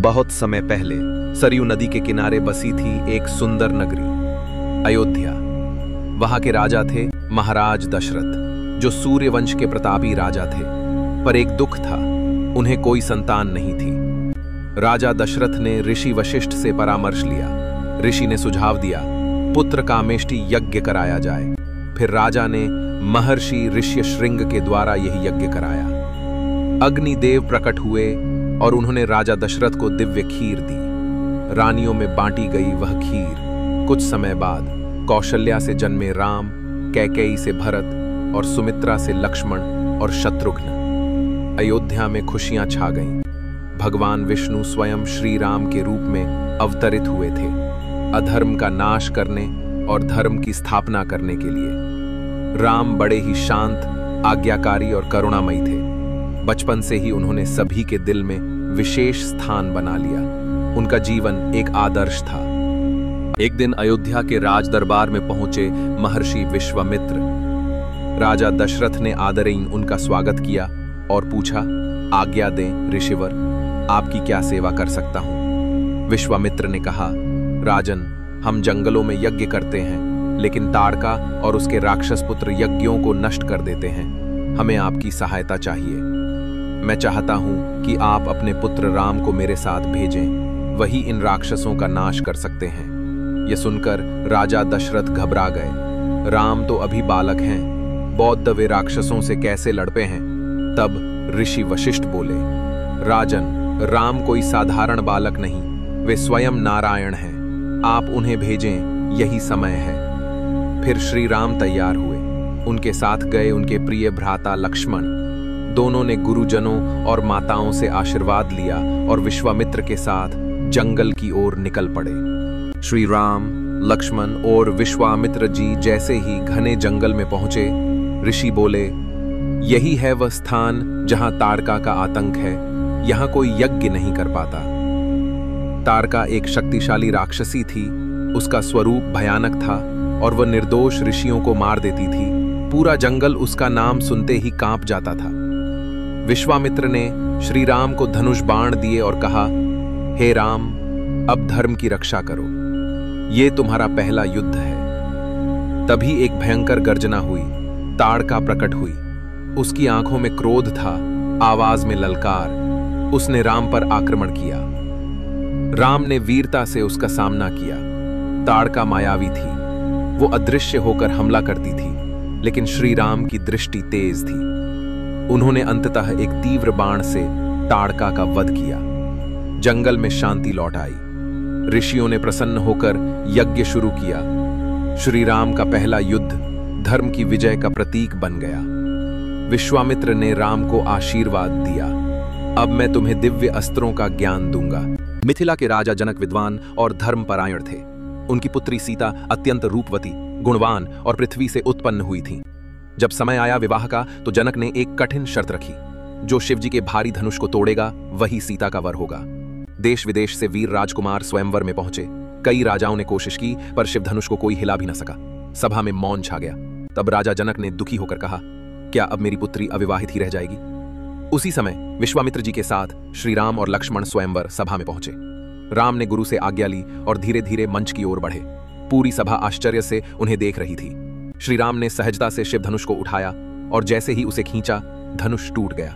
बहुत समय पहले सरयू नदी के किनारे बसी थी एक सुंदर नगरी अयोध्या। वहां के राजा थे महाराज दशरथ, जो सूर्यवंश के प्रतापी राजा थे। पर एक दुख था, उन्हें कोई संतान नहीं थी। राजा दशरथ ने ऋषि वशिष्ठ से परामर्श लिया। ऋषि ने सुझाव दिया पुत्र कामेष्टि यज्ञ कराया जाए। फिर राजा ने महर्षि ऋष्यशृंग के द्वारा यही यज्ञ कराया। अग्निदेव प्रकट हुए और उन्होंने राजा दशरथ को दिव्य खीर दी। रानियों में बांटी गई वह खीर कुछ समय बाद कौशल्या से जन्मे राम, कैकेयी से भरत और सुमित्रा से लक्ष्मण और शत्रुघ्न। अयोध्या में खुशियां छा गईं। भगवान विष्णु स्वयं श्री राम के रूप में अवतरित हुए थे, अधर्म का नाश करने और धर्म की स्थापना करने के लिए। राम बड़े ही शांत, आज्ञाकारी और करुणामयी थे। बचपन से ही उन्होंने सभी के दिल में विशेष स्थान बना लिया। उनका जीवन एक आदर्श था। एक दिन अयोध्या के राज दरबार में पहुंचे महर्षि विश्वामित्र। राजा दशरथ ने आदरेण उनका स्वागत किया और पूछा, आज्ञा दें ऋषिवर, आपकी क्या सेवा कर सकता हूं। विश्वामित्र ने कहा, राजन, हम जंगलों में यज्ञ करते हैं, लेकिन ताड़का और उसके राक्षस पुत्र यज्ञों को नष्ट कर देते हैं। हमें आपकी सहायता चाहिए। मैं चाहता हूं कि आप अपने पुत्र राम को मेरे साथ भेजें, वही इन राक्षसों का नाश कर सकते हैं। यह सुनकर राजा दशरथ घबरा गए। राम तो अभी बालक हैं, बौद्ध वे राक्षसों से कैसे लड़ पे हैं। तब ऋषि वशिष्ठ बोले, राजन, राम कोई साधारण बालक नहीं, वे स्वयं नारायण हैं। आप उन्हें भेजें, यही समय है। फिर श्री राम तैयार हुए। उनके साथ गए उनके प्रिय भ्राता लक्ष्मण। दोनों ने गुरुजनों और माताओं से आशीर्वाद लिया और विश्वामित्र के साथ जंगल की ओर निकल पड़े। श्री राम, लक्ष्मण और विश्वामित्र जी जैसे ही घने जंगल में पहुंचे, ऋषि बोले, यही है वह स्थान जहां ताड़का का आतंक है। यहां कोई यज्ञ नहीं कर पाता। ताड़का एक शक्तिशाली राक्षसी थी। उसका स्वरूप भयानक था और वह निर्दोष ऋषियों को मार देती थी। पूरा जंगल उसका नाम सुनते ही कांप जाता था। विश्वामित्र ने श्री राम को धनुष बाण दिए और कहा, हे राम, अब धर्म की रक्षा करो। ये तुम्हारा पहला युद्ध है। तभी एक भयंकर गर्जना हुई। ताड़का प्रकट हुई। उसकी आंखों में क्रोध था, आवाज में ललकार। उसने राम पर आक्रमण किया। राम ने वीरता से उसका सामना किया। ताड़का मायावी थी। वो अदृश्य होकर हमला करती थी, लेकिन श्री राम की दृष्टि तेज थी। उन्होंने अंततः एक तीव्र बाण से ताड़का का वध किया। जंगल में शांति लौट आई। ऋषियों ने प्रसन्न होकर यज्ञ शुरू किया। श्री राम का पहला युद्ध धर्म की विजय का प्रतीक बन गया। विश्वामित्र ने राम को आशीर्वाद दिया, अब मैं तुम्हें दिव्य अस्त्रों का ज्ञान दूंगा। मिथिला के राजा जनक विद्वान और धर्मपरायण थे। उनकी पुत्री सीता अत्यंत रूपवती, गुणवान और पृथ्वी से उत्पन्न हुई थी। जब समय आया विवाह का, तो जनक ने एक कठिन शर्त रखी, जो शिवजी के भारी धनुष को तोड़ेगा वही सीता का वर होगा। देश विदेश से वीर राजकुमार स्वयंवर में पहुंचे। कई राजाओं ने कोशिश की, पर शिव धनुष को कोई हिला भी न सका। सभा में मौन छा गया। तब राजा जनक ने दुखी होकर कहा, क्या अब मेरी पुत्री अविवाहित ही रह जाएगी। उसी समय विश्वामित्र जी के साथ श्री राम और लक्ष्मण स्वयंवर सभा में पहुंचे। राम ने गुरु से आज्ञा ली और धीरे धीरे मंच की ओर बढ़े। पूरी सभा आश्चर्य से उन्हें देख रही थी। श्री राम ने सहजता से शिव धनुष को उठाया और जैसे ही उसे खींचा, धनुष टूट गया।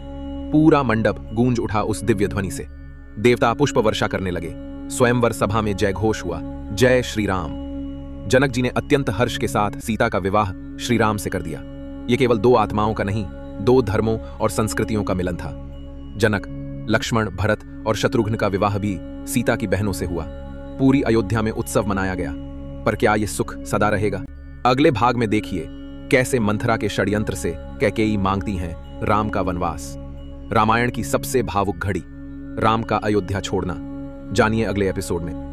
पूरा मंडप गूंज उठा उस दिव्य ध्वनि से। देवता पुष्प वर्षा करने लगे। स्वयंवर सभा में जय घोष हुआ, जय श्री राम। जनक जी ने अत्यंत हर्ष के साथ सीता का विवाह श्री राम से कर दिया। यह केवल दो आत्माओं का नहीं, दो धर्मों और संस्कृतियों का मिलन था। जनक, लक्ष्मण, भरत और शत्रुघ्न का विवाह भी सीता की बहनों से हुआ। पूरी अयोध्या में उत्सव मनाया गया। पर क्या यह सुख सदा रहेगा? अगले भाग में देखिए कैसे मंथरा के षड्यंत्र से कैकेयी मांगती हैं राम का वनवास। रामायण की सबसे भावुक घड़ी, राम का अयोध्या छोड़ना। जानिए अगले एपिसोड में।